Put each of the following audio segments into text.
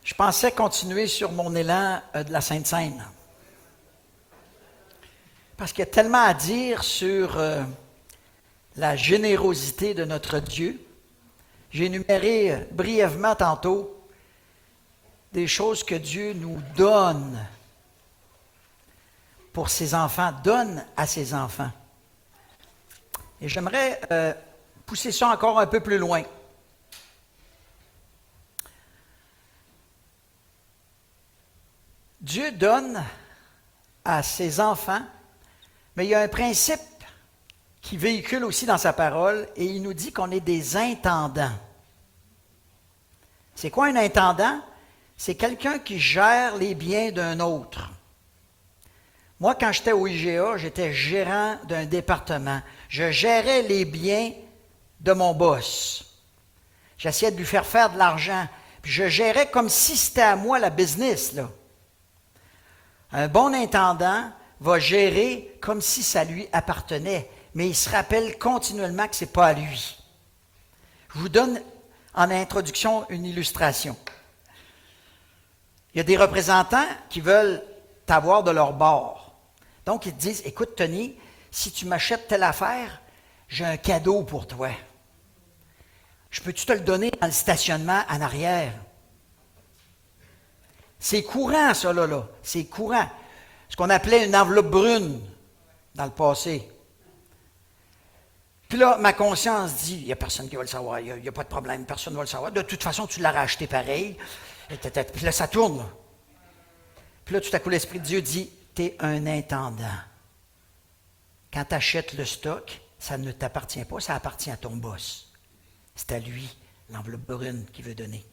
Je pensais continuer sur mon élan de la Sainte Seine. Parce qu'il y a tellement à dire sur la générosité de notre Dieu. J'ai énuméré brièvement tantôt des choses que Dieu nous donne pour ses enfants, donne à ses enfants. Et j'aimerais pousser ça encore un peu plus loin. Dieu donne à ses enfants, mais il y a un principe qui véhicule aussi dans sa parole, et il nous dit qu'on est des intendants. C'est quoi un intendant? C'est quelqu'un qui gère les biens d'un autre. Moi, quand j'étais au IGA, j'étais gérant d'un département. Je gérais les biens de mon boss. J'essayais de lui faire de l'argent. Puis je gérais comme si c'était à moi la business, là. Un bon intendant va gérer comme si ça lui appartenait, mais il se rappelle continuellement que ce n'est pas à lui. Je vous donne en introduction une illustration. Il y a des représentants qui veulent t'avoir de leur bord. Donc, ils te disent, écoute, Tony, si tu m'achètes telle affaire, j'ai un cadeau pour toi. Je peux-tu te le donner dans le stationnement en arrière? C'est courant, ça, là. C'est courant. Ce qu'on appelait une enveloppe brune dans le passé. Puis là, ma conscience dit, il n'y a personne qui va le savoir, il n'y a pas de problème, personne ne va le savoir. De toute façon, tu l'as racheté pareil. Puis là, ça tourne. Là. Puis là, tout à coup, l'Esprit de Dieu dit, tu es un intendant. Quand tu achètes le stock, ça ne t'appartient pas, ça appartient à ton boss. C'est à lui, l'enveloppe brune, qu'il veut donner.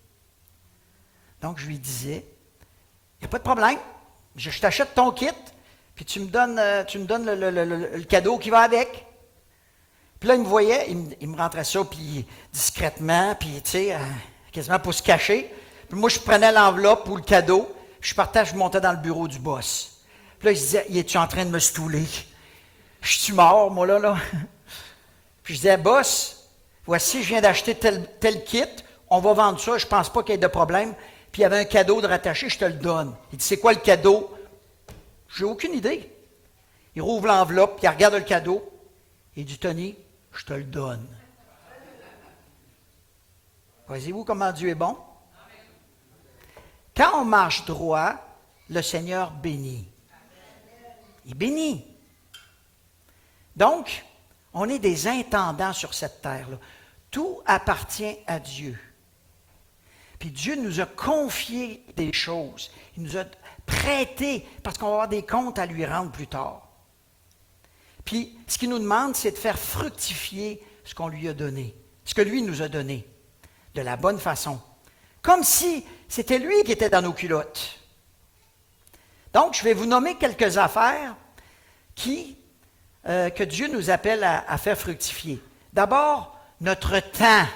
Donc, je lui disais, il n'y a pas de problème. Je t'achète ton kit, puis tu me donnes le cadeau qui va avec. Puis là, il me voyait, il me rentrait ça, puis discrètement, puis tu sais, quasiment pour se cacher. Puis moi, je prenais l'enveloppe ou le cadeau, je partais, je montais dans le bureau du boss. Puis là, il se disait, es-tu en train de me stouler? Je suis mort, moi, là. Puis je disais, boss, voici, je viens d'acheter tel kit, on va vendre ça, je pense pas qu'il y ait de problème. Puis il y avait un cadeau de rattaché, je te le donne. Il dit, c'est quoi le cadeau? J'ai aucune idée. Il rouvre l'enveloppe, puis il regarde le cadeau. Il dit, Tony, je te le donne. Voyez-vous comment Dieu est bon? Quand on marche droit, le Seigneur bénit. Il bénit. Donc, on est des intendants sur cette terre-là. Tout appartient à Dieu. Puis Dieu nous a confié des choses. Il nous a prêté, parce qu'on va avoir des comptes à lui rendre plus tard. Puis, ce qu'il nous demande, c'est de faire fructifier ce qu'on lui a donné, ce que lui nous a donné, de la bonne façon. Comme si c'était lui qui était dans nos culottes. Donc, je vais vous nommer quelques affaires que Dieu nous appelle à faire fructifier. D'abord, notre temps.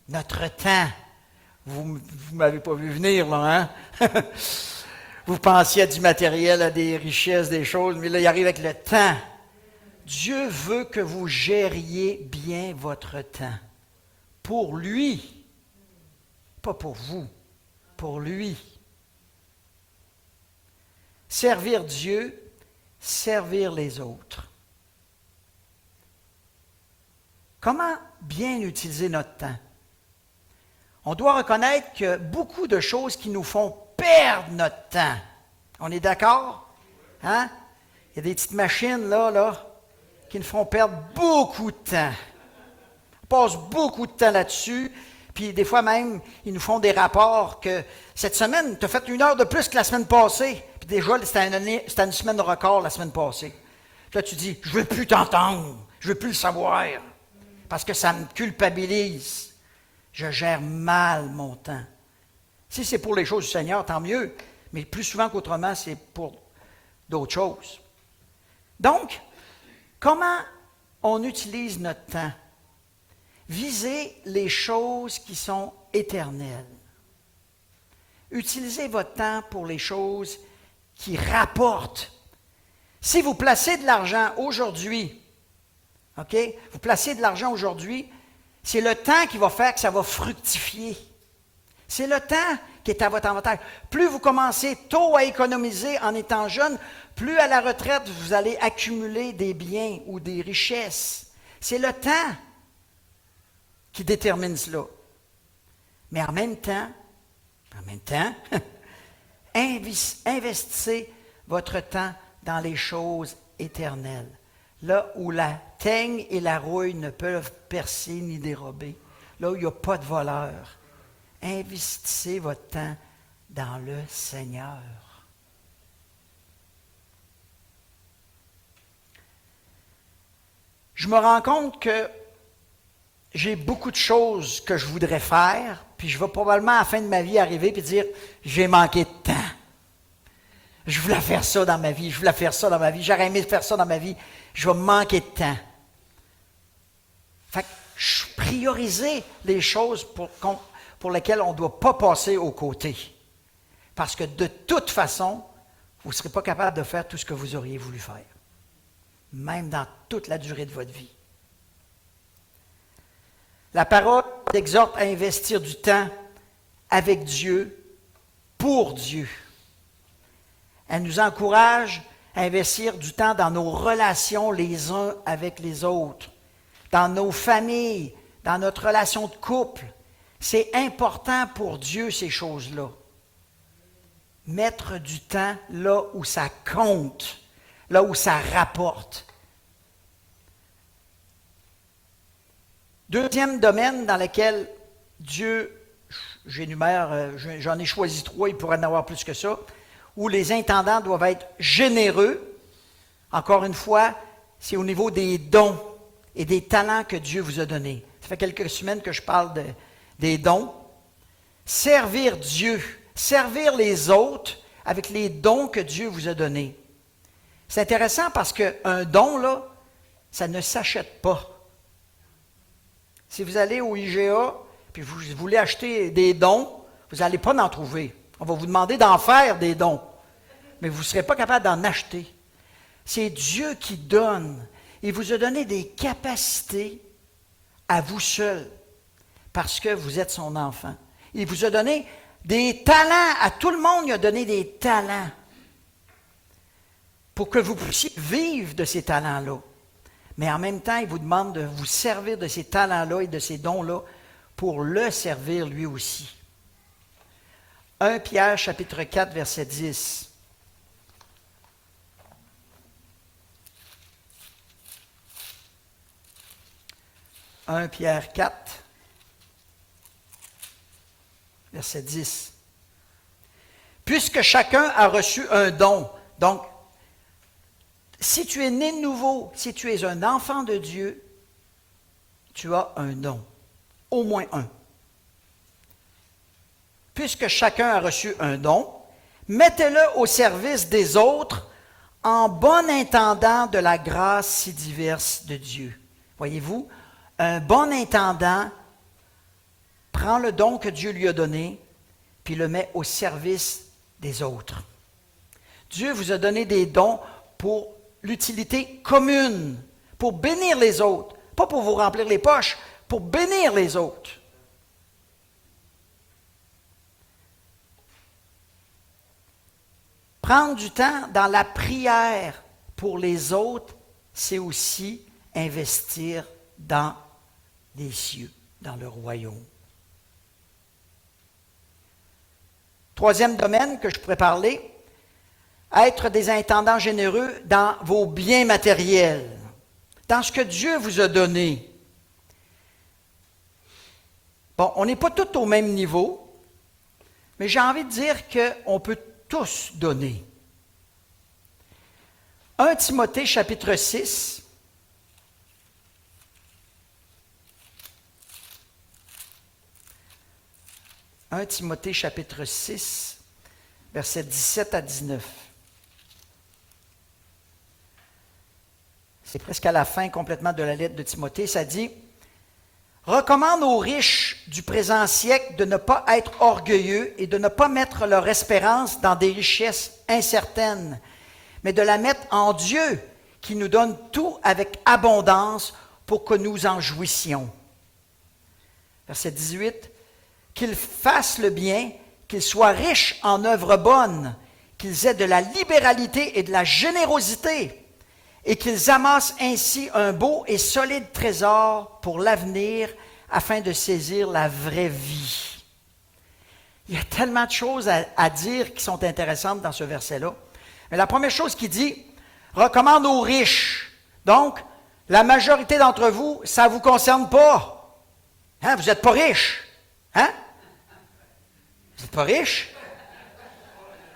Notre temps. Vous ne m'avez pas vu venir, là, hein? Vous pensiez à du matériel, à des richesses, des choses, mais là, il arrive avec le temps. Dieu veut que vous gériez bien votre temps. Pour lui. Pas pour vous. Pour lui. Servir Dieu, servir les autres. Comment bien utiliser notre temps? On doit reconnaître que beaucoup de choses qui nous font perdre notre temps. On est d'accord? Hein? Il y a des petites machines, là, qui nous font perdre beaucoup de temps. On passe beaucoup de temps là-dessus, puis des fois même, ils nous font des rapports que cette semaine, tu as fait 1 heure de plus que la semaine passée, puis déjà, c'était une semaine de record la semaine passée. Puis là, tu dis, je ne veux plus t'entendre, je ne veux plus le savoir, parce que ça me culpabilise. Je gère mal mon temps. Si c'est pour les choses du Seigneur, tant mieux, mais plus souvent qu'autrement, c'est pour d'autres choses. Donc, comment on utilise notre temps? Visez les choses qui sont éternelles. Utilisez votre temps pour les choses qui rapportent. Si vous placez de l'argent aujourd'hui, OK? Vous placez de l'argent aujourd'hui, c'est le temps qui va faire que ça va fructifier. C'est le temps qui est à votre avantage. Plus vous commencez tôt à économiser en étant jeune, plus à la retraite, vous allez accumuler des biens ou des richesses. C'est le temps qui détermine cela. Mais en même temps, investissez votre temps dans les choses éternelles, là où la teigne et la rouille ne peuvent percer ni dérober, là où il n'y a pas de voleur. Investissez votre temps dans le Seigneur. Je me rends compte que j'ai beaucoup de choses que je voudrais faire, puis je vais probablement à la fin de ma vie arriver et dire « j'ai manqué de temps. Je voulais faire ça dans ma vie, j'aurais aimé faire ça dans ma vie, je vais manquer de temps. » Fait que je priorisais les choses pour lesquelles on ne doit pas passer aux côtés. Parce que de toute façon, vous ne serez pas capable de faire tout ce que vous auriez voulu faire, même dans toute la durée de votre vie. La parole exhorte à investir du temps avec Dieu, pour Dieu. Elle nous encourage à investir du temps dans nos relations les uns avec les autres, dans nos familles, dans notre relation de couple. C'est important pour Dieu, ces choses-là. Mettre du temps là où ça compte, là où ça rapporte. Deuxième domaine dans lequel Dieu, j'en ai choisi 3, il pourrait en avoir plus que ça, où les intendants doivent être généreux. Encore une fois, c'est au niveau des dons et des talents que Dieu vous a donnés. Ça fait quelques semaines que je parle des dons. Servir Dieu, servir les autres avec les dons que Dieu vous a donnés. C'est intéressant parce qu'un don, là, ça ne s'achète pas. Si vous allez au IGA puis vous voulez acheter des dons, vous n'allez pas en trouver. On va vous demander d'en faire des dons, mais vous ne serez pas capable d'en acheter. C'est Dieu qui donne. Il vous a donné des capacités à vous seul, parce que vous êtes son enfant. Il vous a donné des talents. À tout le monde, il a donné des talents pour que vous puissiez vivre de ces talents-là. Mais en même temps, il vous demande de vous servir de ces talents-là et de ces dons-là pour le servir lui aussi. 1 Pierre, chapitre 4, verset 10. « 1 Pierre 4, verset 10. « Puisque chacun a reçu un don. » Donc, si tu es né de nouveau, si tu es un enfant de Dieu, tu as un don. Au moins un. Puisque chacun a reçu un don, mettez-le au service des autres en bon intendant de la grâce si diverse de Dieu. Voyez-vous, un bon intendant prend le don que Dieu lui a donné, puis le met au service des autres. Dieu vous a donné des dons pour l'utilité commune, pour bénir les autres, pas pour vous remplir les poches, pour bénir les autres. Prendre du temps dans la prière pour les autres, c'est aussi investir dans les cieux, dans le royaume. Troisième domaine que je pourrais parler, être des intendants généreux dans vos biens matériels, dans ce que Dieu vous a donné. Bon, on n'est pas tous au même niveau, mais j'ai envie de dire qu'on peut tous donner. 1 Timothée, chapitre 6. « 1 Timothée, chapitre 6, versets 17 à 19. C'est presque à la fin complètement de la lettre de Timothée. Ça dit « Recommande aux riches du présent siècle de ne pas être orgueilleux et de ne pas mettre leur espérance dans des richesses incertaines, mais de la mettre en Dieu qui nous donne tout avec abondance pour que nous en jouissions. » Verset 18. « Qu'ils fassent le bien, qu'ils soient riches en œuvres bonnes, qu'ils aient de la libéralité et de la générosité, et qu'ils amassent ainsi un beau et solide trésor pour l'avenir afin de saisir la vraie vie. Il y a tellement de choses à dire qui sont intéressantes dans ce verset-là. Mais la première chose qu'il dit, recommande aux riches. Donc, la majorité d'entre vous, ça ne vous concerne pas. Hein? Vous n'êtes pas riches. Hein? Vous n'êtes pas riches?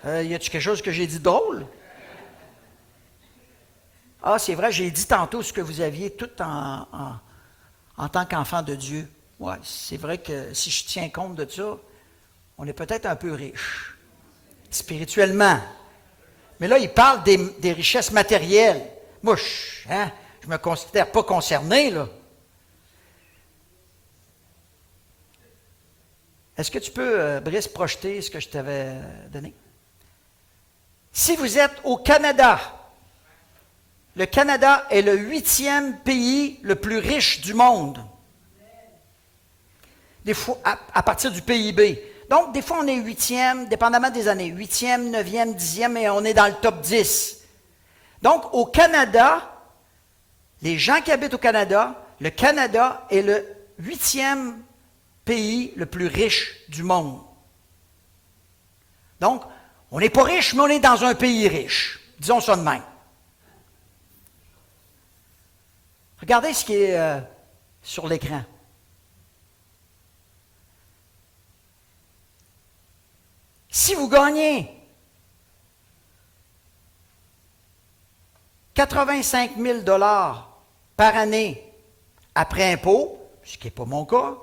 Y a-t-il quelque chose que j'ai dit drôle? Ah, c'est vrai, j'ai dit tantôt ce que vous aviez tout en tant qu'enfant de Dieu. Oui, c'est vrai que si je tiens compte de ça, on est peut-être un peu riche, spirituellement. Mais là, il parle des richesses matérielles. Moi, je ne me considère pas concerné, là. Est-ce que tu peux, Brice, projeter ce que je t'avais donné? Si vous êtes au Canada, le Canada est le 8e pays le plus riche du monde. Des fois, à partir du PIB. Donc, des fois, on est 8e, dépendamment des années. 8e, 9e, 10e, et on est dans le top 10. Donc, au Canada, les gens qui habitent au Canada, le Canada est le 8e pays le plus riche du monde. Donc, on n'est pas riche, mais on est dans un pays riche. Disons ça de même. Regardez ce qui est sur l'écran. Si vous gagnez 85 000 $ par année après impôt, ce qui n'est pas mon cas,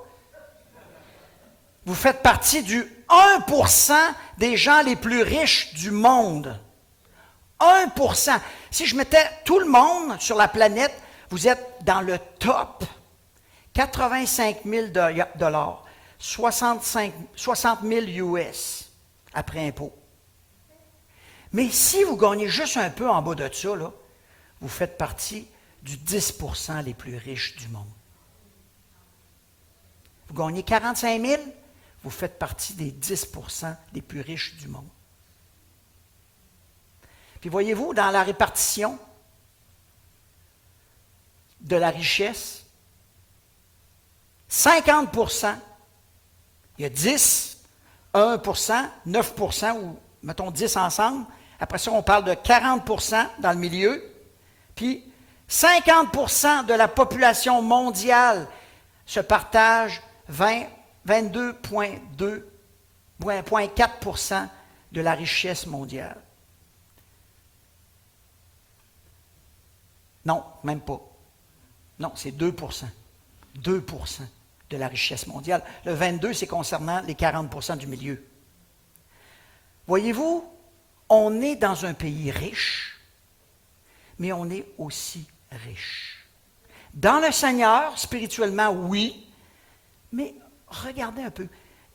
vous faites partie du 1% des gens les plus riches du monde. 1%. Si je mettais tout le monde sur la planète, vous êtes dans le top. 85 000 $, 60 000 US après impôt. Mais si vous gagnez juste un peu en bas de ça, là, vous faites partie du 10% les plus riches du monde. Vous gagnez 45 000, vous faites partie des 10% les plus riches du monde. Puis voyez-vous, dans la répartition de la richesse, 50%, il y a 10, 1%, 9%, ou mettons 10 ensemble. Après ça, on parle de 40% dans le milieu. Puis 50% de la population mondiale se partage 22,4% de la richesse mondiale. Non, même pas. Non, c'est 2%. 2% de la richesse mondiale. Le 22, c'est concernant les 40% du milieu. Voyez-vous, on est dans un pays riche, mais on est aussi riche. Dans le Seigneur, spirituellement, oui, mais regardez un peu.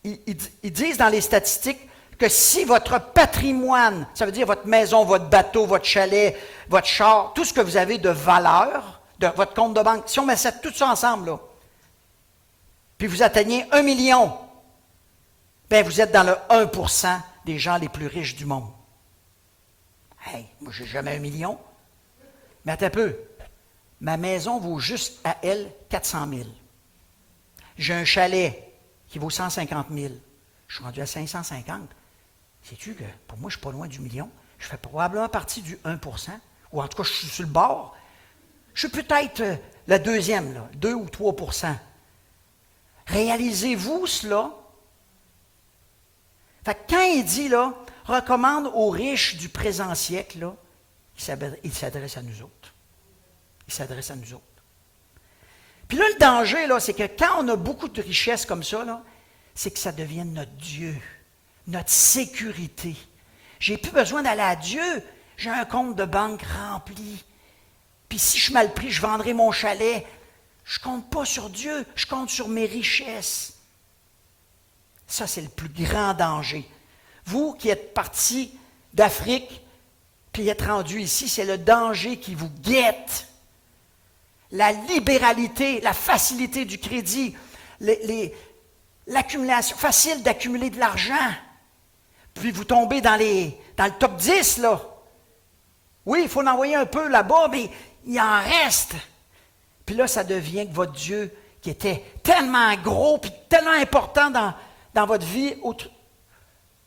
Ils disent dans les statistiques que si votre patrimoine, ça veut dire votre maison, votre bateau, votre chalet, votre char, tout ce que vous avez de valeur, de votre compte de banque, si on met tout ça ensemble, là, puis vous atteignez 1 million, bien vous êtes dans le 1% des gens les plus riches du monde. Hey, moi je n'ai jamais 1 million. Mais attends un peu. Ma maison vaut juste à elle 400 000. J'ai un chalet qui vaut 150 000. Je suis rendu à 550. Sais-tu que pour moi, je ne suis pas loin du million. Je fais probablement partie du 1%. Ou en tout cas, je suis sur le bord. Je suis peut-être la deuxième, là, 2 ou 3%. Réalisez-vous cela? Fait que quand il dit, là, recommande aux riches du présent siècle, là, il s'adresse à nous autres. Il s'adresse à nous autres. Puis là, le danger, là, c'est que quand on a beaucoup de richesses comme ça, là, c'est que ça devienne notre Dieu, notre sécurité. J'ai plus besoin d'aller à Dieu. J'ai un compte de banque rempli. Puis si je suis mal pris, je vendrai mon chalet. Je ne compte pas sur Dieu, je compte sur mes richesses. Ça, c'est le plus grand danger. Vous qui êtes partis d'Afrique, puis êtes rendus ici, c'est le danger qui vous guette. La libéralité, la facilité du crédit, l'accumulation, facile d'accumuler de l'argent. puis vous tombez dans le top 10, là. Oui, il faut en envoyer un peu là-bas, mais il en reste. Puis là, ça devient que votre Dieu, qui était tellement gros, puis tellement important dans votre vie,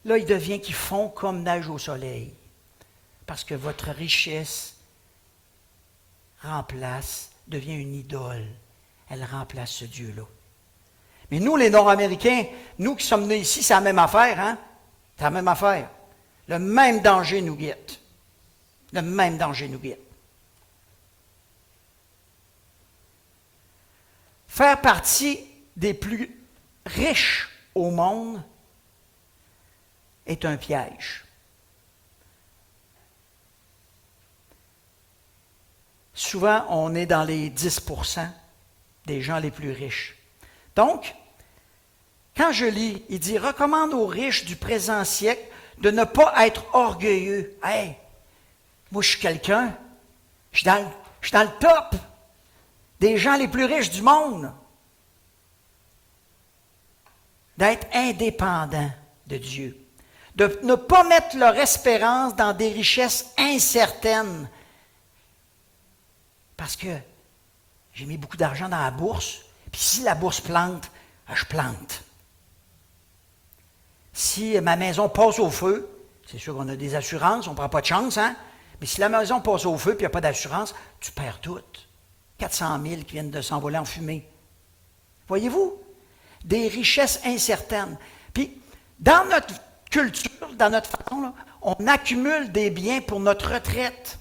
là, il devient qu'il fond comme neige au soleil. Parce que votre richesse devient une idole. Elle remplace ce Dieu-là. Mais nous, les Nord-Américains, nous qui sommes nés ici, c'est la même affaire, hein? C'est la même affaire. Le même danger nous guette. Le même danger nous guette. Faire partie des plus riches au monde est un piège. Souvent, on est dans les 10% des gens les plus riches. Donc, quand je lis, il dit « Recommande aux riches du présent siècle de ne pas être orgueilleux. » Hey, moi, je suis quelqu'un. Je suis dans le top des gens les plus riches du monde. D'être indépendant de Dieu. De ne pas mettre leur espérance dans des richesses incertaines. Parce que j'ai mis beaucoup d'argent dans la bourse, puis si la bourse plante, je plante. Si ma maison passe au feu, c'est sûr qu'on a des assurances, on ne prend pas de chance, hein? Mais si la maison passe au feu et il n'y a pas d'assurance, tu perds tout. 400 000 qui viennent de s'envoler en fumée. Voyez-vous? Des richesses incertaines. Puis, dans notre culture, dans notre façon, là, on accumule des biens pour notre retraite.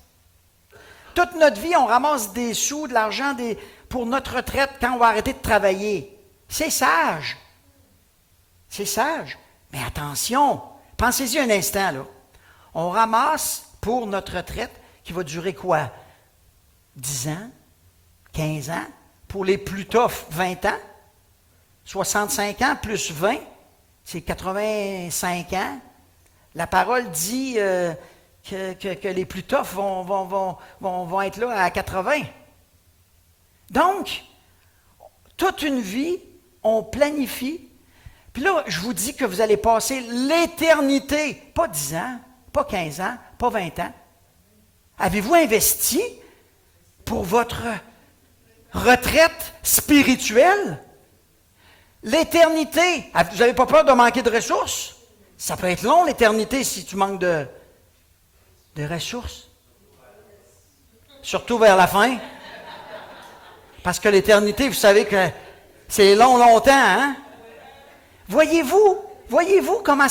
Toute notre vie, on ramasse des sous, de l'argent pour notre retraite quand on va arrêter de travailler. C'est sage. C'est sage. Mais attention, pensez-y un instant, là. On ramasse pour notre retraite qui va durer quoi? 10 ans? 15 ans? Pour les plus tough, 20 ans? 65 ans plus 20, c'est 85 ans. La parole dit que les plus toughs vont être là à 80. Donc, toute une vie, on planifie. Puis là, je vous dis que vous allez passer l'éternité, pas 10 ans, pas 15 ans, pas 20 ans. Avez-vous investi pour votre retraite spirituelle? L'éternité, vous n'avez pas peur de manquer de ressources? Ça peut être long, l'éternité, si tu manques de ressources. Surtout vers la fin. Parce que l'éternité, vous savez que c'est long, longtemps, hein? Voyez-vous comment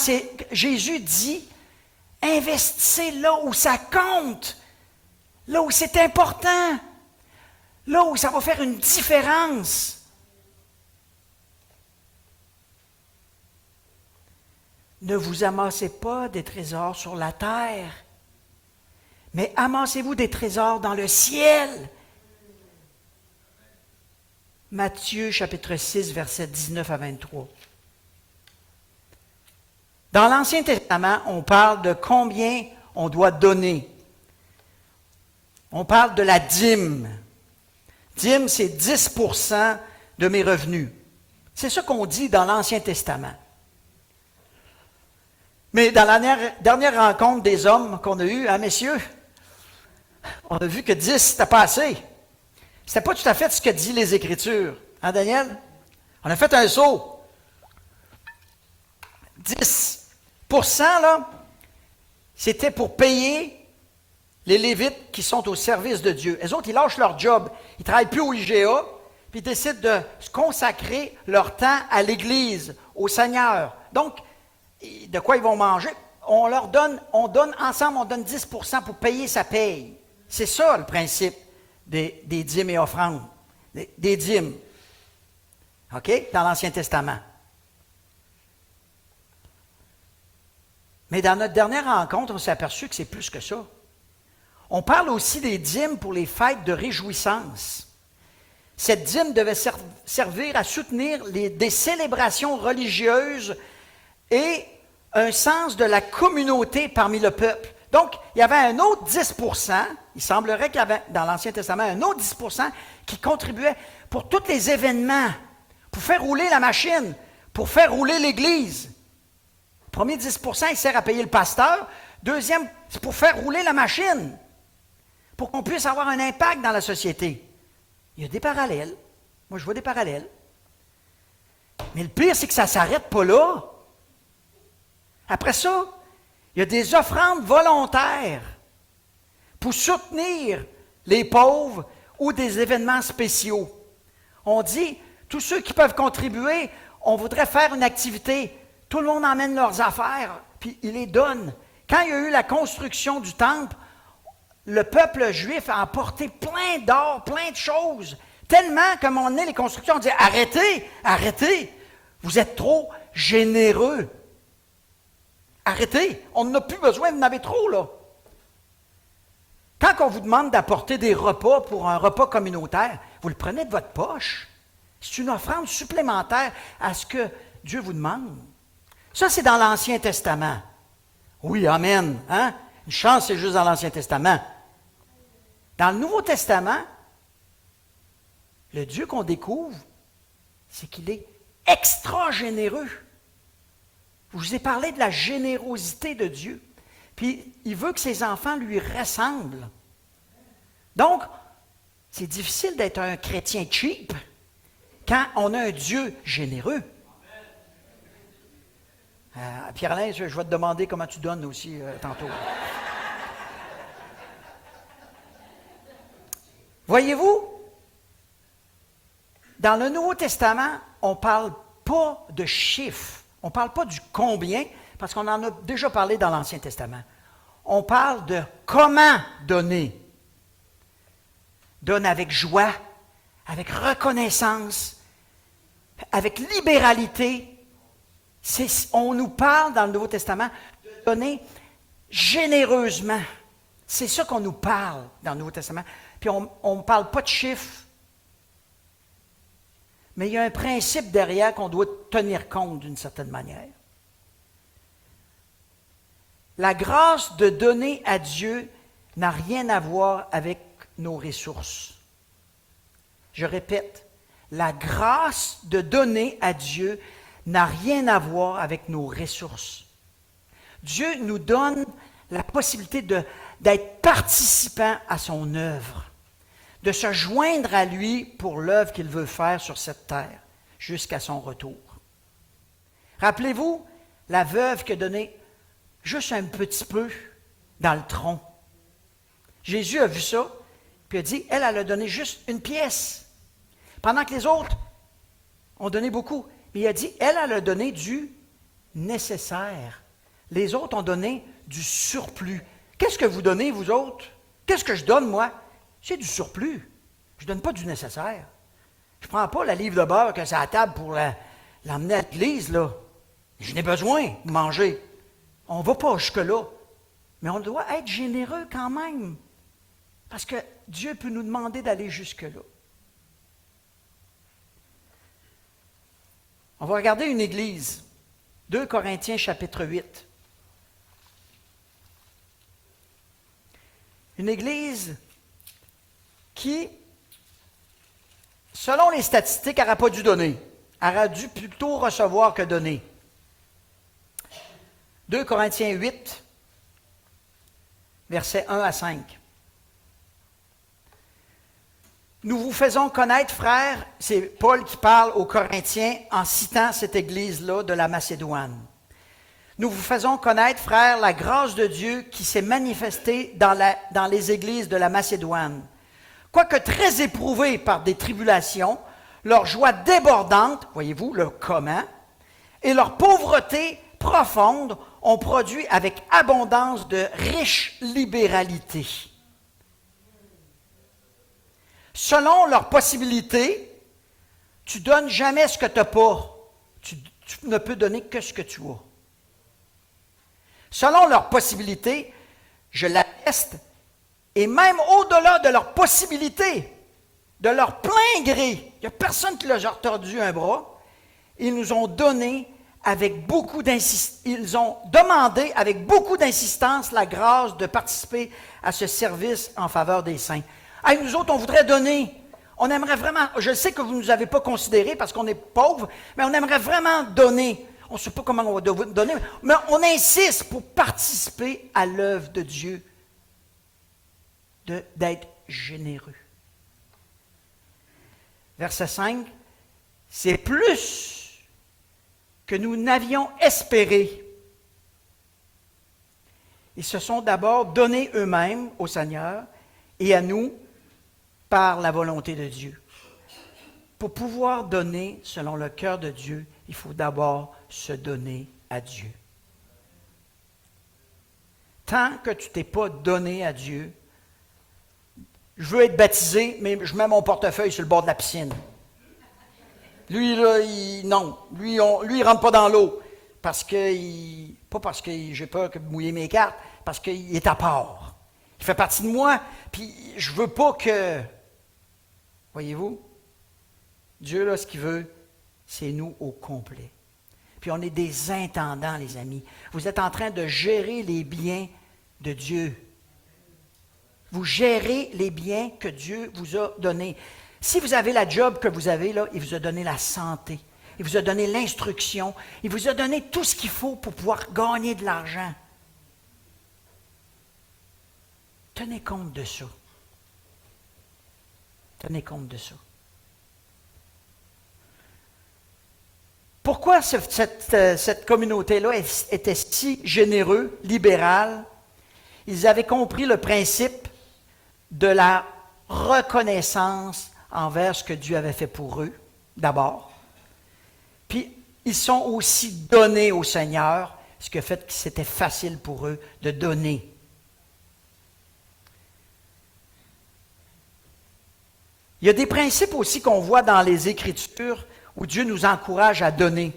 Jésus dit, investissez là où ça compte, là où c'est important, là où ça va faire une différence. Ne vous amassez pas des trésors sur la terre, mais amassez-vous des trésors dans le ciel. Matthieu chapitre 6, versets 19 à 23. Dans l'Ancien Testament, on parle de combien on doit donner. On parle de la dîme. Dîme, c'est 10% de mes revenus. C'est ça qu'on dit dans l'Ancien Testament. Mais dans la dernière rencontre des hommes qu'on a eue, hein, messieurs, on a vu que 10, c'était pas assez. C'était pas tout à fait ce que disent les Écritures. Hein, Daniel? On a fait un saut. 10%, là, c'était pour payer les Lévites qui sont au service de Dieu. Les autres, ils lâchent leur job. Ils ne travaillent plus au IGA, puis ils décident de se consacrer leur temps à l'Église, au Seigneur. Donc, de quoi ils vont manger? On donne ensemble, on donne 10% pour payer sa paye. C'est ça le principe des dîmes et offrandes, des dîmes. OK? Dans l'Ancien Testament. Mais dans notre dernière rencontre, on s'est aperçu que c'est plus que ça. On parle aussi des dîmes pour les fêtes de réjouissance. Cette dîme devait servir à soutenir des célébrations religieuses et un sens de la communauté parmi le peuple. Donc, il y avait un autre 10%, il semblerait qu'il y avait dans l'Ancien Testament un autre 10% qui contribuait pour tous les événements, pour faire rouler la machine, pour faire rouler l'Église, pour premier 10 % il sert à payer le pasteur. Deuxième, c'est pour faire rouler la machine, pour qu'on puisse avoir un impact dans la société. Il y a des parallèles. Moi, je vois des parallèles. Mais le pire, c'est que ça ne s'arrête pas là. Après ça, il y a des offrandes volontaires pour soutenir les pauvres ou des événements spéciaux. On dit, tous ceux qui peuvent contribuer, on voudrait faire une activité. Tout le monde emmène leurs affaires, puis il les donne. Quand il y a eu la construction du temple, le peuple juif a apporté plein d'or, plein de choses. Tellement qu'à un moment donné, les constructeurs ont dit, arrêtez, arrêtez, vous êtes trop généreux. Arrêtez, on n'en a plus besoin, vous en avez trop, là. Quand on vous demande d'apporter des repas pour un repas communautaire, vous le prenez de votre poche. C'est une offrande supplémentaire à ce que Dieu vous demande. Ça, c'est dans l'Ancien Testament. Oui, amen. Hein? Une chance, c'est juste dans l'Ancien Testament. Dans le Nouveau Testament, le Dieu qu'on découvre, c'est qu'il est extra généreux. Je vous ai parlé de la générosité de Dieu. Puis, il veut que ses enfants lui ressemblent. Donc, c'est difficile d'être un chrétien cheap quand on a un Dieu généreux. Pierre-Alain, je vais te demander comment tu donnes aussi tantôt. Voyez-vous, dans le Nouveau Testament, on ne parle pas de chiffres. On ne parle pas du combien, parce qu'on en a déjà parlé dans l'Ancien Testament. On parle de comment donner. Donne avec joie, avec reconnaissance, avec libéralité. On nous parle dans le Nouveau Testament de donner généreusement. C'est ça qu'on nous parle dans le Nouveau Testament. Puis on ne parle pas de chiffres. Mais il y a un principe derrière qu'on doit tenir compte d'une certaine manière. La grâce de donner à Dieu n'a rien à voir avec nos ressources. Je répète, la grâce de donner à Dieu n'a rien à voir avec nos ressources. Dieu nous donne la possibilité d'être participant à son œuvre, de se joindre à lui pour l'œuvre qu'il veut faire sur cette terre, jusqu'à son retour. Rappelez-vous, la veuve qui a donné juste un petit peu dans le tronc. Jésus a vu ça, puis a dit, elle a donné juste une pièce, pendant que les autres ont donné beaucoup. Mais il a dit, elle a donné du nécessaire. Les autres ont donné du surplus. Qu'est-ce que vous donnez, vous autres? Qu'est-ce que je donne, moi? C'est du surplus. Je ne donne pas du nécessaire. Je ne prends pas la livre de beurre que c'est à la table pour l'emmener à l'église, là. Je n'ai besoin de manger. On ne va pas jusque-là. Mais on doit être généreux quand même. Parce que Dieu peut nous demander d'aller jusque-là. On va regarder une église. 2 Corinthiens chapitre 8. Une église qui, selon les statistiques, n'aurait pas dû donner. Elle aurait dû plutôt recevoir que donner. 2 Corinthiens 8, versets 1 à 5. Nous vous faisons connaître, frères, c'est Paul qui parle aux Corinthiens en citant cette église-là de la Macédoine. Nous vous faisons connaître, frères, la grâce de Dieu qui s'est manifestée dans les églises de la Macédoine. Quoique très éprouvés par des tribulations, leur joie débordante, voyez-vous, le comment, et leur pauvreté profonde ont produit avec abondance de riche libéralité. Selon leurs possibilités, tu ne donnes jamais ce que tu n'as pas. Tu ne peux donner que ce que tu as. Selon leurs possibilités, je l'atteste, et même au-delà de leurs possibilités, de leur plein gré, il n'y a personne qui leur a tordu un bras, ils nous ont donné avec beaucoup d'insistance, ils ont demandé avec beaucoup d'insistance la grâce de participer à ce service en faveur des saints. Hey, nous autres, on voudrait donner. On aimerait vraiment, je sais que vous ne nous avez pas considérés parce qu'on est pauvres, mais on aimerait vraiment donner. On ne sait pas comment on va donner, mais on insiste pour participer à l'œuvre de Dieu, d'être généreux. Verset 5, c'est plus que nous n'avions espéré. Ils se sont d'abord donnés eux-mêmes au Seigneur et à nous par la volonté de Dieu. Pour pouvoir donner selon le cœur de Dieu, il faut d'abord se donner à Dieu. Tant que tu ne t'es pas donné à Dieu, je veux être baptisé, mais je mets mon portefeuille sur le bord de la piscine. Lui, là, non. Lui, il ne rentre pas dans l'eau. Pas parce que j'ai peur de mouiller mes cartes, parce qu'il est à part. Il fait partie de moi, puis je ne veux pas que... Voyez-vous? Dieu, là, ce qu'il veut, c'est nous au complet. Puis on est des intendants, les amis. Vous êtes en train de gérer les biens de Dieu. Vous gérez les biens que Dieu vous a donnés. Si vous avez la job que vous avez, là, il vous a donné la santé. Il vous a donné l'instruction. Il vous a donné tout ce qu'il faut pour pouvoir gagner de l'argent. Tenez compte de ça. Tenez compte de ça. Pourquoi cette communauté-là était si généreux, libérale? Ils avaient compris le principe de la reconnaissance envers ce que Dieu avait fait pour eux, d'abord. Puis, ils sont aussi donnés au Seigneur, ce qui a fait que c'était facile pour eux de donner. Il y a des principes aussi qu'on voit dans les Écritures où Dieu nous encourage à donner.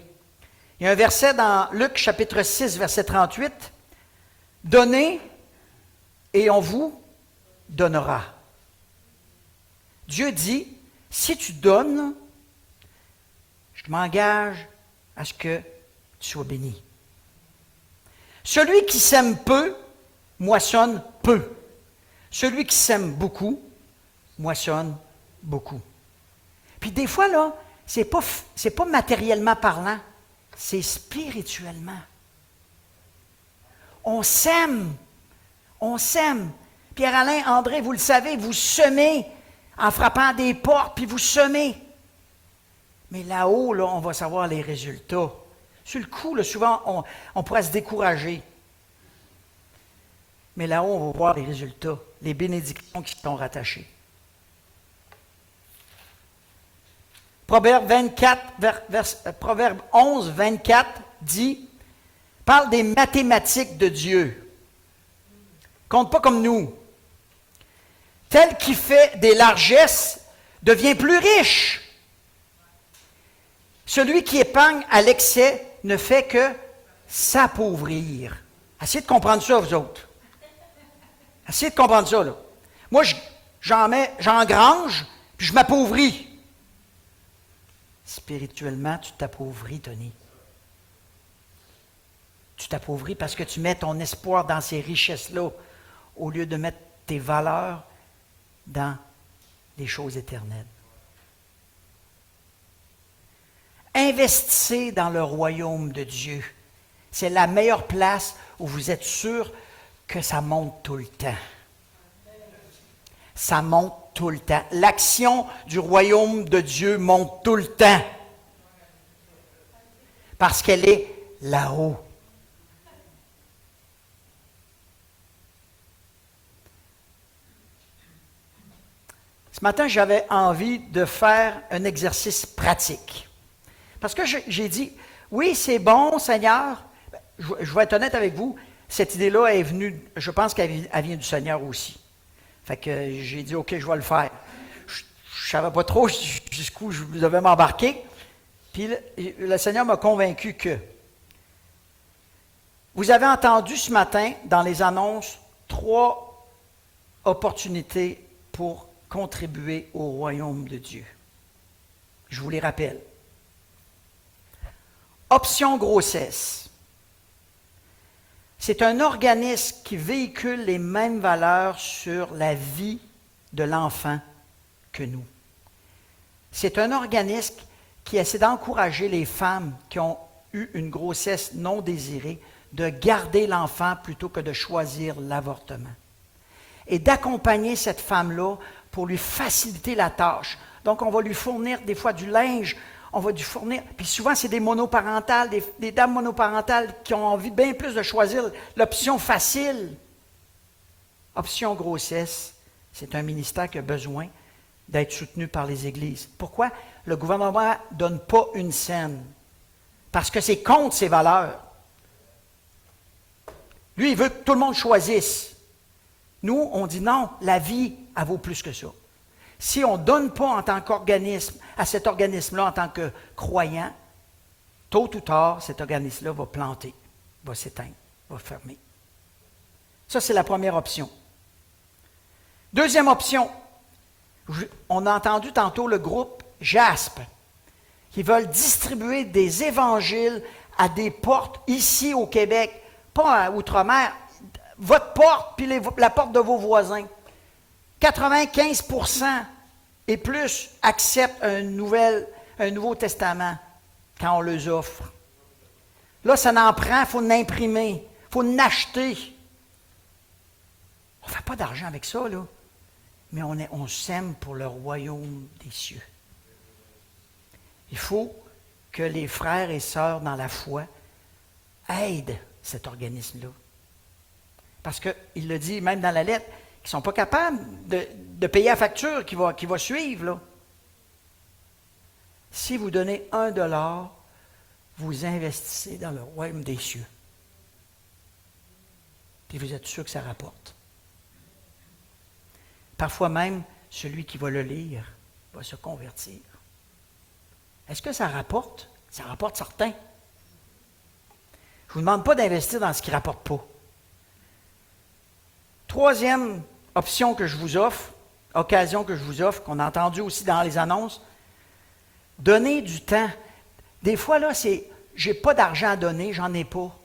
Il y a un verset dans Luc chapitre 6, verset 38. « Donnez et on vous donnera. » Dieu dit, si tu donnes, je m'engage à ce que tu sois béni. Celui qui sème peu, moissonne peu. Celui qui sème beaucoup, moissonne beaucoup. Puis des fois, là, c'est pas matériellement parlant, c'est spirituellement. On sème. Pierre-Alain, André, vous le savez, vous semez en frappant des portes, puis vous semez. Mais là-haut, là, on va savoir les résultats. Sur le coup, là, souvent, on pourrait se décourager. Mais là-haut, on va voir les résultats, les bénédictions qui sont rattachées. Proverbe 11, 24 dit, parle des mathématiques de Dieu. Compte pas comme nous. Tel qui fait des largesses devient plus riche. Celui qui épargne à l'excès ne fait que s'appauvrir. Essayez de comprendre ça, vous autres. Essayez de comprendre ça, là. Moi, j'engrange, puis je m'appauvris. Spirituellement, tu t'appauvris, Tony. Tu t'appauvris parce que tu mets ton espoir dans ces richesses-là au lieu de mettre tes valeurs dans les choses éternelles. Investissez dans le royaume de Dieu. C'est la meilleure place où vous êtes sûr que ça monte tout le temps. Ça monte tout le temps. L'action du royaume de Dieu monte tout le temps. Parce qu'elle est là-haut. Ce matin, j'avais envie de faire un exercice pratique. Parce que j'ai dit, oui, c'est bon, Seigneur. Je vais être honnête avec vous, cette idée-là est venue, je pense qu'elle vient du Seigneur aussi. Fait que j'ai dit, OK, je vais le faire. Je ne savais pas trop jusqu'où je devais m'embarquer. Puis le Seigneur m'a convaincu que vous avez entendu ce matin dans les annonces 3 opportunités pour contribuer au royaume de Dieu. Je vous les rappelle. Option grossesse. C'est un organisme qui véhicule les mêmes valeurs sur la vie de l'enfant que nous. C'est un organisme qui essaie d'encourager les femmes qui ont eu une grossesse non désirée, de garder l'enfant plutôt que de choisir l'avortement. Et d'accompagner cette femme-là pour lui faciliter la tâche. Donc, on va lui fournir des fois du linge, on va lui fournir, puis souvent c'est des monoparentales, des dames monoparentales qui ont envie bien plus de choisir l'option facile. Option grossesse, c'est un ministère qui a besoin d'être soutenu par les églises. Pourquoi? Le gouvernement ne donne pas une scène, parce que c'est contre ses valeurs. Lui, il veut que tout le monde choisisse. Nous, on dit non, la vie, elle vaut plus que ça. Si on ne donne pas en tant qu'organisme, à cet organisme-là en tant que croyant, tôt ou tard, cet organisme-là va planter, va s'éteindre, va fermer. Ça, c'est la première option. Deuxième option, on a entendu tantôt le groupe JASP, qui veulent distribuer des évangiles à des portes ici au Québec, pas à Outre-mer, votre porte puis la porte de vos voisins. 95% et plus acceptent un Nouveau Testament quand on les offre. Là, ça n'en prend, il faut l'imprimer, il faut l'acheter. On ne fait pas d'argent avec ça, là. Mais on sème pour le royaume des cieux. Il faut que les frères et sœurs dans la foi aident cet organisme-là. Parce qu'il le dit même dans la lettre, qu'ils ne sont pas capables de payer la facture qui va suivre. Là. Si vous donnez $1, vous investissez dans le royaume des cieux. Puis vous êtes sûr que ça rapporte. Parfois même, celui qui va le lire va se convertir. Est-ce que ça rapporte? Ça rapporte certain. Je ne vous demande pas d'investir dans ce qui ne rapporte pas. Troisième option que je vous offre, occasion que je vous offre, qu'on a entendu aussi dans les annonces, donner du temps. Des fois, là, je n'ai pas d'argent à donner, j'en ai pas,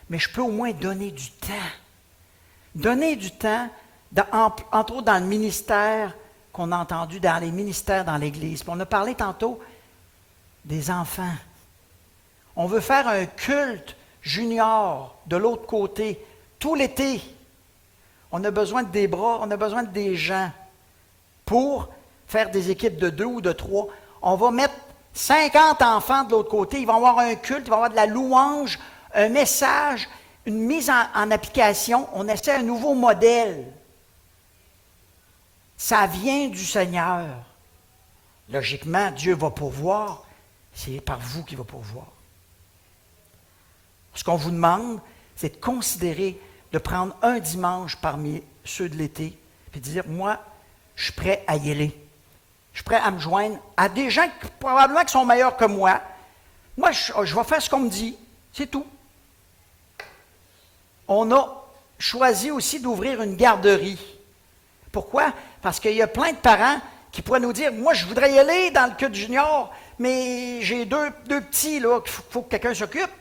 mais je peux au moins donner du temps. Donner du temps, entre autres dans le ministère qu'on a entendu, dans les ministères dans l'Église. Puis on a parlé tantôt des enfants. On veut faire un culte junior de l'autre côté, tout l'été. On a besoin de des bras, on a besoin de des gens pour faire des équipes de 2 ou de 3. On va mettre 50 enfants de l'autre côté. Ils vont avoir un culte, ils vont avoir de la louange, un message, une mise en application. On essaie un nouveau modèle. Ça vient du Seigneur. Logiquement, Dieu va pourvoir. C'est par vous qu'il va pourvoir. Ce qu'on vous demande, c'est de considérer de prendre un dimanche parmi ceux de l'été, puis de dire, moi, je suis prêt à y aller. Je suis prêt à me joindre à des gens qui, probablement qui sont meilleurs que moi. Moi, je vais faire ce qu'on me dit. C'est tout. On a choisi aussi d'ouvrir une garderie. Pourquoi? Parce qu'il y a plein de parents qui pourraient nous dire, moi, je voudrais y aller dans le culte junior, mais j'ai deux petits, là, qu'il faut que quelqu'un s'occupe.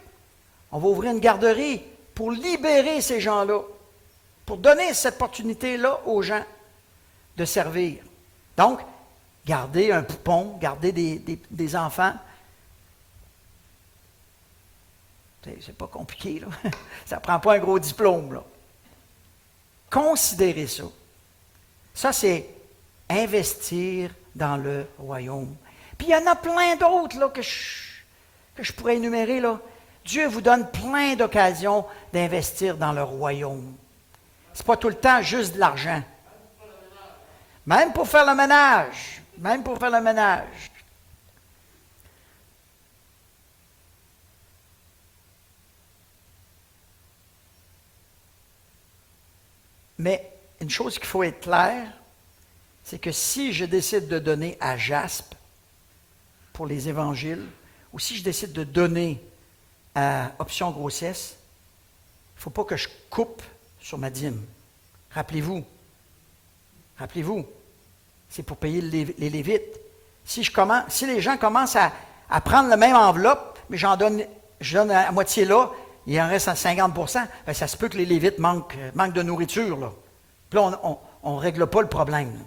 On va ouvrir une garderie pour libérer ces gens-là, pour donner cette opportunité-là aux gens de servir. Donc, garder un poupon, garder des enfants, c'est pas compliqué, là. Ça ne prend pas un gros diplôme, là. Considérez ça. Ça, c'est investir dans le royaume. Puis il y en a plein d'autres là, que je pourrais énumérer, là. Dieu vous donne plein d'occasions d'investir dans le royaume. Ce n'est pas tout le temps juste de l'argent. Même pour faire le ménage. Même pour faire le ménage. Mais une chose qu'il faut être clair, c'est que si je décide de donner à JASP pour les évangiles, ou si je décide de donner à Option Grossesse, il ne faut pas que je coupe sur ma dîme. Rappelez-vous, c'est pour payer les Lévites. Si les gens commencent à prendre la même enveloppe, mais je donne à moitié là, il en reste à 50%, bien, ça se peut que les Lévites manquent de nourriture. Là. Puis là, on ne règle pas le problème.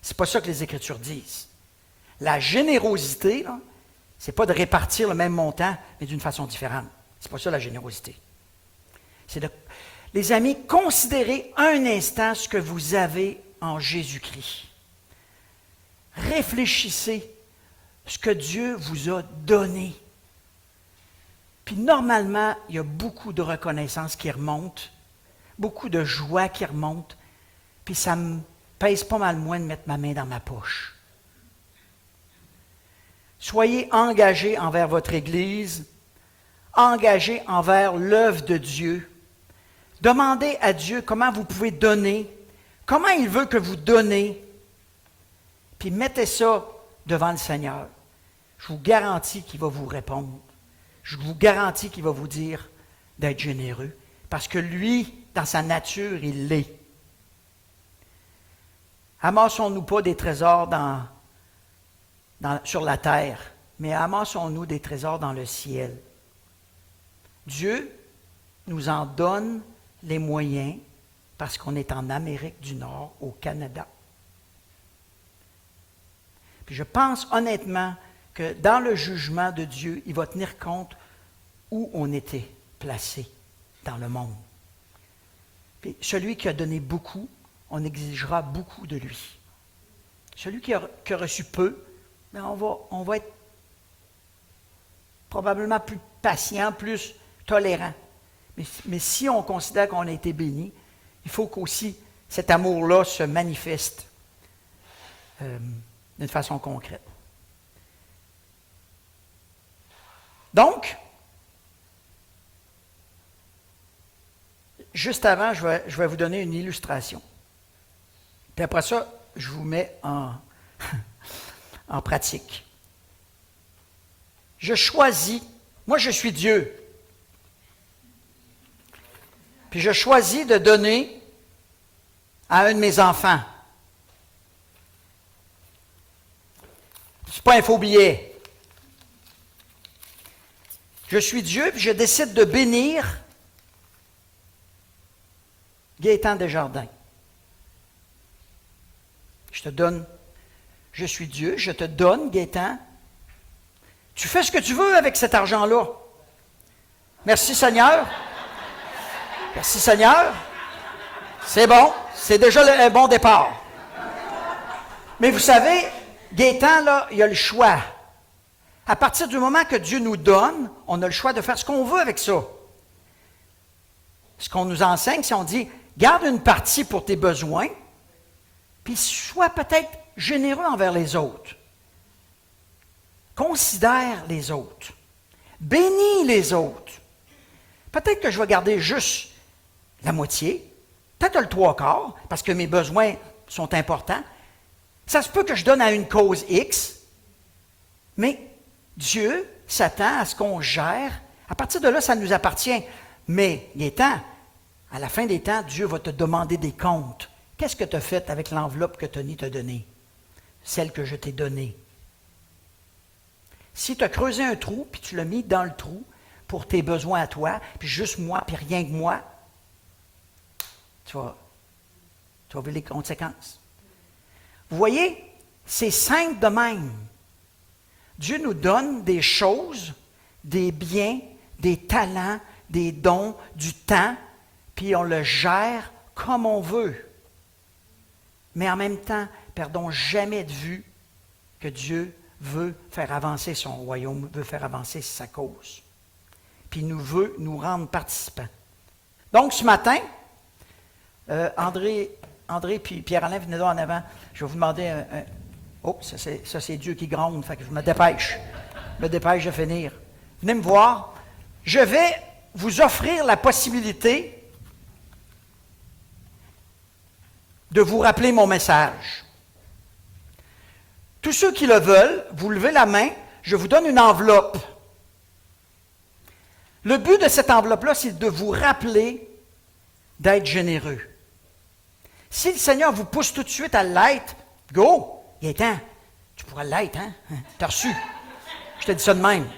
Ce n'est pas ça que les Écritures disent. La générosité, là, Ce n'est pas de répartir le même montant, mais d'une façon différente. Ce n'est pas ça la générosité. C'est de, les amis, considérez un instant ce que vous avez en Jésus-Christ. Réfléchissez ce que Dieu vous a donné. Puis normalement, il y a beaucoup de reconnaissance qui remonte, beaucoup de joie qui remonte, puis ça me pèse pas mal moins de mettre ma main dans ma poche. Soyez engagés envers votre Église, engagés envers l'œuvre de Dieu. Demandez à Dieu comment vous pouvez donner, comment il veut que vous donnez, puis mettez ça devant le Seigneur. Je vous garantis qu'il va vous répondre. Je vous garantis qu'il va vous dire d'être généreux, parce que lui, dans sa nature, il l'est. Amassons-nous pas des trésors sur la terre, mais amassons-nous des trésors dans le ciel. Dieu nous en donne les moyens parce qu'on est en Amérique du Nord, au Canada. Puis je pense honnêtement que dans le jugement de Dieu, il va tenir compte où on était placé dans le monde. Puis celui qui a donné beaucoup, on exigera beaucoup de lui. Celui qui a reçu peu, bien on va être probablement plus patient, plus tolérant. Mais si on considère qu'on a été béni, il faut qu'aussi cet amour-là se manifeste d'une façon concrète. Donc, juste avant, je vais vous donner une illustration. Puis après ça, je vous mets en pratique. Je choisis, moi je suis Dieu, puis je choisis de donner à un de mes enfants. C'est pas un faux billet. Je suis Dieu, puis je décide de bénir Gaétan Desjardins. Je te donne, je suis Dieu, je te donne, Gaétan. Tu fais ce que tu veux avec cet argent-là. Merci Seigneur. Merci Seigneur. C'est bon, c'est déjà un bon départ. Mais vous savez, Gaétan, là, il a le choix. À partir du moment que Dieu nous donne, on a le choix de faire ce qu'on veut avec ça. Ce qu'on nous enseigne, c'est on dit, garde une partie pour tes besoins, puis sois peut-être généreux envers les autres. Considère les autres. Bénis les autres. Peut-être que je vais garder juste la moitié, peut-être le 3/4, parce que mes besoins sont importants. Ça se peut que je donne à une cause X, mais Dieu s'attend à ce qu'on gère. À partir de là, ça nous appartient. Mais il est temps, à la fin des temps, Dieu va te demander des comptes. Qu'est-ce que tu as fait avec l'enveloppe que Tony t'a donnée? Celle que je t'ai donnée. Si tu as creusé un trou, puis tu l'as mis dans le trou pour tes besoins à toi, puis juste moi, puis rien que moi, tu vas voir les conséquences. Vous voyez, c'est simple de même. Dieu nous donne des choses, des biens, des talents, des dons, du temps, puis on le gère comme on veut. Mais en même temps, perdons jamais de vue que Dieu veut faire avancer son royaume, veut faire avancer sa cause. Puis il veut nous rendre participants. Donc ce matin, André puis Pierre-Alain, venez là en avant. Je vais vous demander Oh, ça c'est Dieu qui gronde, fait que je me dépêche. Je me dépêche de finir. Venez me voir. Je vais vous offrir la possibilité de vous rappeler mon message. Tous ceux qui le veulent, vous levez la main, je vous donne une enveloppe. Le but de cette enveloppe-là, c'est de vous rappeler d'être généreux. Si le Seigneur vous pousse tout de suite à l'être, go! Il est temps. Tu pourras l'être, hein? T'as reçu. Je te dis ça de même.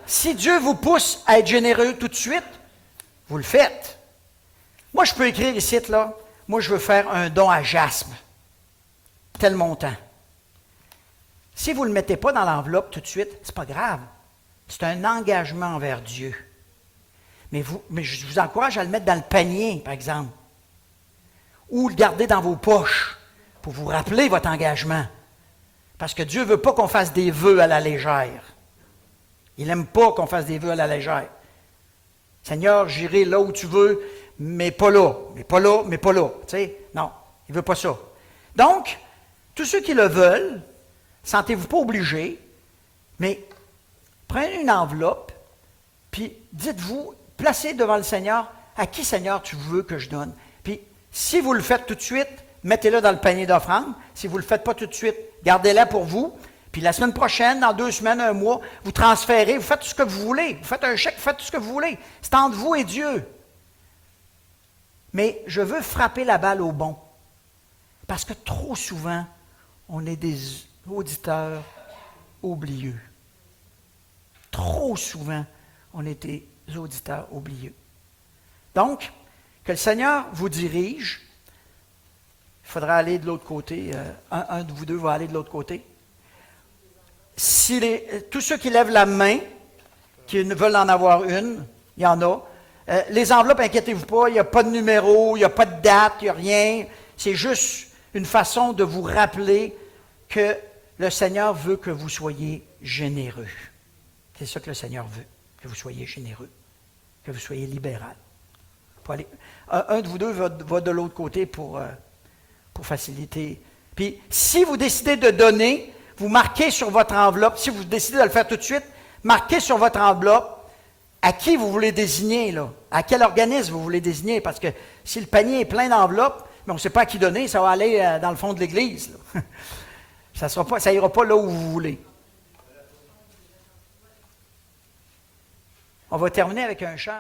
Si Dieu vous pousse à être généreux tout de suite, vous le faites. Moi, je peux écrire ici, là. Moi, je veux faire un don à Jasme. Tel montant. Si vous ne le mettez pas dans l'enveloppe tout de suite, ce n'est pas grave. C'est un engagement envers Dieu. Mais je vous encourage à le mettre dans le panier, par exemple. Ou le garder dans vos poches pour vous rappeler votre engagement. Parce que Dieu ne veut pas qu'on fasse des vœux à la légère. Il n'aime pas qu'on fasse des vœux à la légère. Seigneur, j'irai là où tu veux, mais pas là, mais pas là, mais pas là. Tu sais, non, il ne veut pas ça. Donc, tous ceux qui le veulent, sentez-vous pas obligés, mais prenez une enveloppe, puis dites-vous, placez devant le Seigneur, à qui, Seigneur, tu veux que je donne? Puis, si vous le faites tout de suite, mettez-le dans le panier d'offrande. Si vous ne le faites pas tout de suite, gardez-la pour vous. Puis la semaine prochaine, dans 2 semaines, 1 mois, vous transférez, vous faites tout ce que vous voulez. Vous faites un chèque, vous faites tout ce que vous voulez. C'est entre vous et Dieu. Mais je veux frapper la balle au bon. Parce que trop souvent, on est des auditeurs oublieux. Trop souvent, on est des auditeurs oublieux. Donc, que le Seigneur vous dirige. Il faudra aller de l'autre côté. Un de vous deux va aller de l'autre côté. Tous ceux qui lèvent la main, qui veulent en avoir une, il y en a. Les enveloppes, inquiétez-vous pas, il n'y a pas de numéro, il n'y a pas de date, il n'y a rien. C'est juste une façon de vous rappeler que le Seigneur veut que vous soyez généreux. C'est ça que le Seigneur veut, que vous soyez généreux, que vous soyez libéral. Un de vous deux va de l'autre côté pour faciliter. Puis, si vous décidez de donner, vous marquez sur votre enveloppe, si vous décidez de le faire tout de suite, marquez sur votre enveloppe à qui vous voulez désigner, là, à quel organisme vous voulez désigner, parce que si le panier est plein d'enveloppes, mais on ne sait pas à qui donner, ça va aller dans le fond de l'église. Ça n'ira pas là où vous voulez. On va terminer avec un chant.